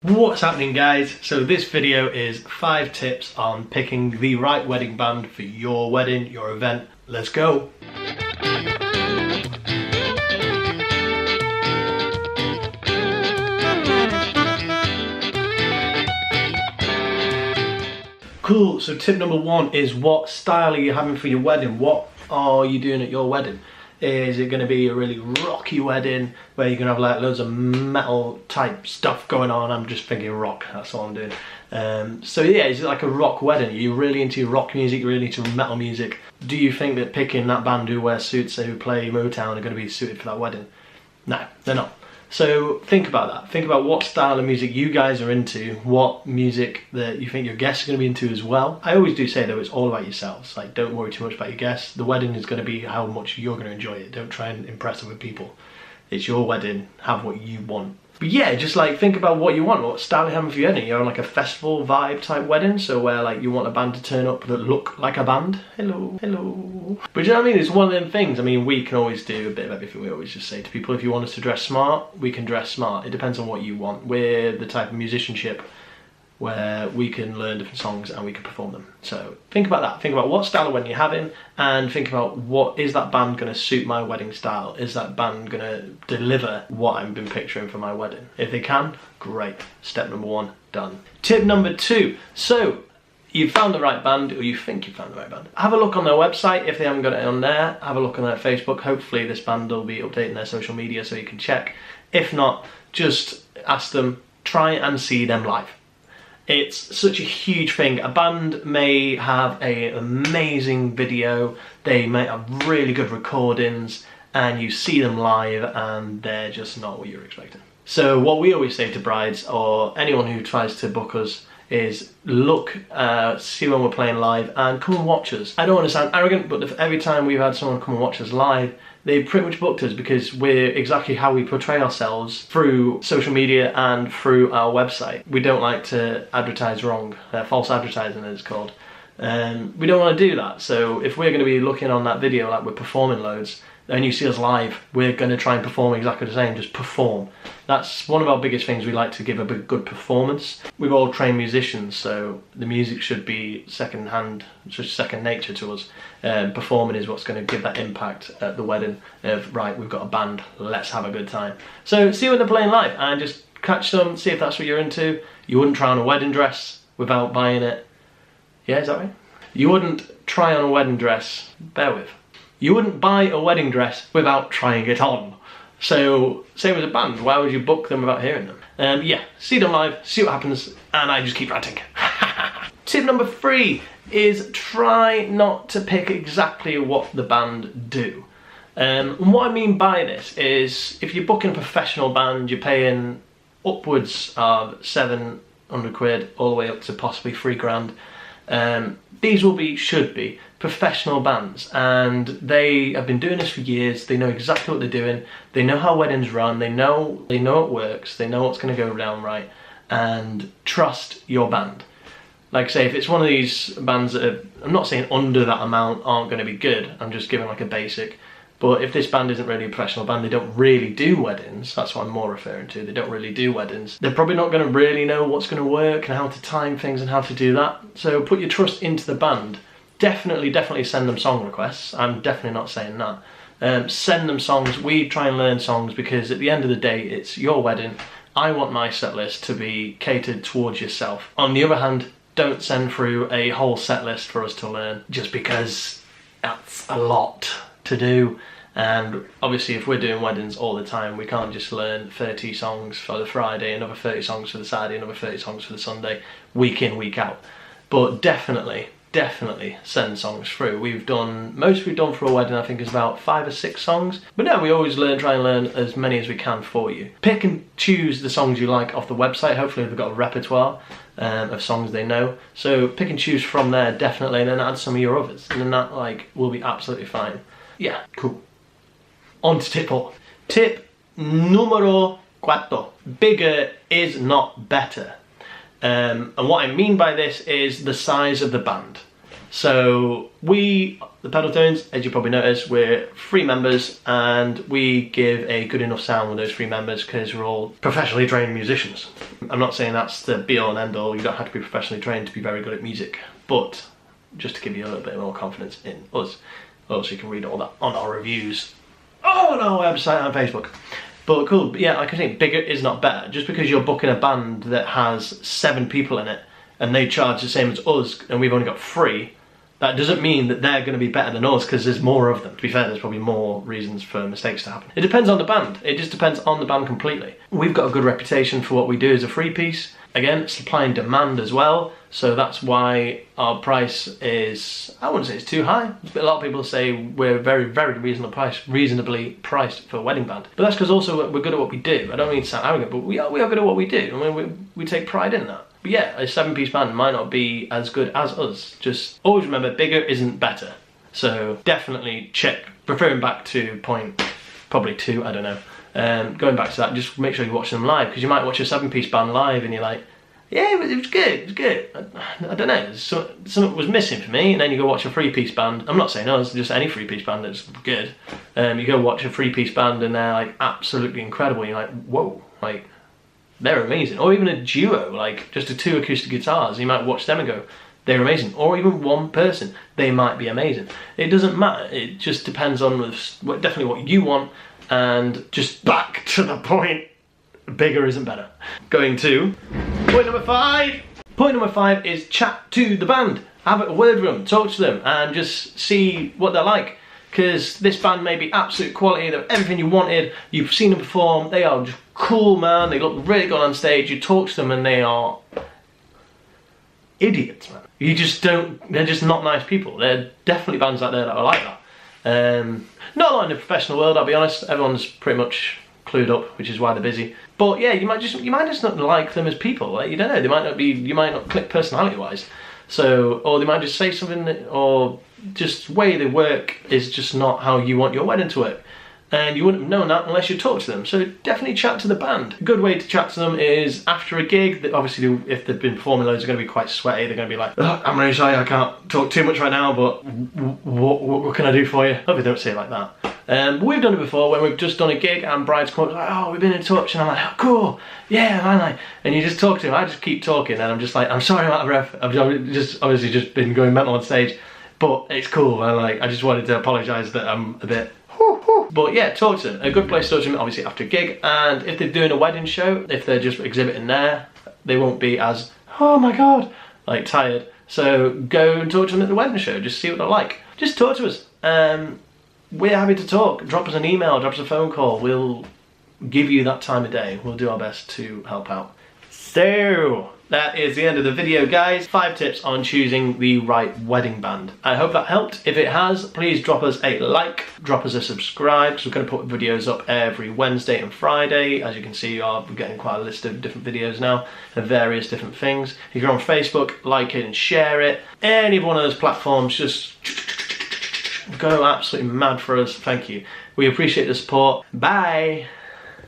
What's happening, guys? So this video is 5 tips on picking the right wedding band for your wedding, your event. Let's go. Cool, so tip number 1 is what style are you having for your wedding? What are you doing at your wedding? Is it going to be a really rocky wedding where you're going to have like loads of metal type stuff going on? I'm just thinking rock, that's all I'm doing. So yeah, is it like a rock wedding? Are you really into rock music? You're really into metal music? Do you think that picking that band who wear suits, who play Motown, are going to be suited for that wedding? No, they're not. So think about that. Think about what style of music you guys are into, what music that you think your guests are going to be into as well. I always do say though, it's all about yourselves. Like, don't worry too much about your guests. The wedding is going to be how much you're going to enjoy it. Don't try and impress other people. It's your wedding. Have what you want. But yeah, just like think about what you want. What style you're having for your wedding. You're on like a festival vibe type wedding, so where like you want a band to turn up that look like a band. Hello, hello. But you know what I mean? It's one of them things. I mean, we can always do a bit of everything. We always just say to people, if you want us to dress smart, we can dress smart. It depends on what you want. We're the type of musicianship where we can learn different songs and we can perform them. So think about that. Think about what style of wedding you're having, and think about what is that band going to suit my wedding style? Is that band going to deliver what I've been picturing for my wedding? If they can, great. Step number 1, done. Tip number 2. So you've found the right band, or you think you've found the right band. Have a look on their website if they haven't got it on there. Have a look on their Facebook. Hopefully this band will be updating their social media so you can check. If not, just ask them, try and see them live. It's such a huge thing. A band may have an amazing video, they may have really good recordings, and you see them live and they're just not what you're expecting. So what we always say to brides or anyone who tries to book us is look, see when we're playing live and come and watch us. I don't want to sound arrogant, but every time we've had someone come and watch us live, they pretty much booked us because we're exactly how we portray ourselves through social media and through our website. We don't like to advertise wrong, false advertising it's called. We don't want to do that, so if we're going to be looking on that video like we're performing loads, and you see us live, we're going to try and perform exactly the same, just perform. That's one of our biggest things. We like to give a good performance. We're all trained musicians, so the music should be second hand, just second nature to us. Performing is what's going to give that impact at the wedding of, right, we've got a band, let's have a good time. So see when they're playing live and just catch them, see if that's what you're into. You wouldn't try on a wedding dress without buying it. Yeah, is that right? You wouldn't try on a wedding dress, bear with. You wouldn't buy a wedding dress without trying it on. So, same as a band, why would you book them without hearing them? Yeah, see them live, see what happens, and I just keep ranting. Tip number 3 is try not to pick exactly what the band do. And what I mean by this is, if you're booking a professional band, you're paying upwards of 700 quid, all the way up to possibly 3 grand. These should be professional bands, and they have been doing this for years. They know exactly what they're doing. They know how weddings run. They know it works. They know what's going to go down right. And trust your band. Like, say, if it's one of these bands that are, I'm not saying under that amount aren't going to be good. I'm just giving like a basic. But if this band isn't really a professional band, they don't really do weddings, that's what I'm more referring to, they don't really do weddings, they're probably not going to really know what's going to work and how to time things and how to do that. So put your trust into the band. Definitely send them song requests, I'm definitely not saying that. Send them songs, we try and learn songs because at the end of the day, it's your wedding. I want my set list to be catered towards yourself. On the other hand, don't send through a whole set list for us to learn, just because that's a lot to do. And obviously if we're doing weddings all the time, we can't just learn 30 songs for the Friday, another 30 songs for the Saturday, another 30 songs for the Sunday, week in, week out. But definitely send songs through. Most we've done for a wedding I think is about 5 or 6 songs. But no, we always try and learn as many as we can for you. Pick and choose the songs you like off the website. Hopefully they've got a repertoire of songs they know. So pick and choose from there, definitely, and then add some of your others. And then that will be absolutely fine. Yeah, cool. On to tip 4. Tip numero 4. Bigger is not better. And what I mean by this is the size of the band. So we, the Pedaltones, as you probably noticed, we're 3 members, and we give a good enough sound with those 3 members because we're all professionally trained musicians. I'm not saying that's the be all and end all. You don't have to be professionally trained to be very good at music, but just to give you a little bit more confidence in us. Also, you can read all that on our reviews on our website and Facebook. But cool, but yeah, like I think bigger is not better. Just because you're booking a band that has 7 people in it and they charge the same as us and we've only got 3, that doesn't mean that they're going to be better than us because there's more of them. To be fair, there's probably more reasons for mistakes to happen. It depends on the band. It just depends on the band completely. We've got a good reputation for what we do as a 3-piece. Again, supply and demand as well. So that's why our price is, I wouldn't say it's too high. But a lot of people say we're very, very reasonably priced for a wedding band. But that's because also we're good at what we do. I don't mean to sound arrogant, but we are good at what we do. I mean, we take pride in that. But yeah, a 7-piece band might not be as good as us. Just always remember, bigger isn't better. So definitely check, referring back to point probably 2, I don't know. Going back to that, just make sure you watch them live, because you might watch a 7-piece band live and you're like, yeah, it was good. I don't know, something was missing for me. And then you go watch a 3-piece band. I'm not saying us, just any 3-piece band that's good. You go watch a 3-piece band and they're like absolutely incredible. You're like, whoa, like they're amazing. Or even a duo, like just 2 acoustic guitars. You might watch them and go, they're amazing. Or even 1 person, they might be amazing. It doesn't matter. It just depends on definitely what you want. And just back to the point, bigger isn't better. Going to point number 5. Point number 5 is chat to the band. Have a word with them, talk to them, and just see what they're like. Because this band may be absolute quality, they're everything you wanted, you've seen them perform, they are just cool, man, they look really good on stage, you talk to them and they are idiots, man. You just don't, they're just not nice people. There are definitely bands out there that are like that. Not a lot in the professional world, I'll be honest. Everyone's pretty much clued up, which is why they're busy. But yeah, you might just not like them as people. Like, you don't know, you might not click personality wise. So, or they might just say something that, or just way they work is just not how you want your wedding to work. And you wouldn't have known that unless you talk to them. So definitely chat to the band. A good way to chat to them is after a gig. That obviously, if they've been performing loads, they're going to be quite sweaty. They're going to be like, oh, I'm really sorry, I can't talk too much right now, but what can I do for you? Hope they don't say it like that. But we've done it before when we've just done a gig and brides come up like, oh, we've been in touch, and I'm like, oh, cool, yeah, man, like, and you just talk to them. I just keep talking, and I'm just like, I'm sorry, I'm out of breath. I've just obviously just been going mental on stage, but it's cool. And like, I just wanted to apologise that I'm a bit. But yeah, talk to them. A good place to talk to them, obviously after a gig, and if they're doing a wedding show, if they're just exhibiting there, they won't be as, oh my god, like tired. So go and talk to them at the wedding show, just see what they're like. Just talk to us. We're happy to talk. Drop us an email, drop us a phone call. We'll give you that time of day. We'll do our best to help out. So that is the end of the video, guys. 5 tips on choosing the right wedding band. I hope that helped. If it has, please drop us a like, drop us a subscribe, because we're going to put videos up every Wednesday and Friday. As you can see, we're getting quite a list of different videos now of various different things. If you're on Facebook, like it and share it. Any one of those platforms, just go absolutely mad for us. Thank you. We appreciate the support. Bye.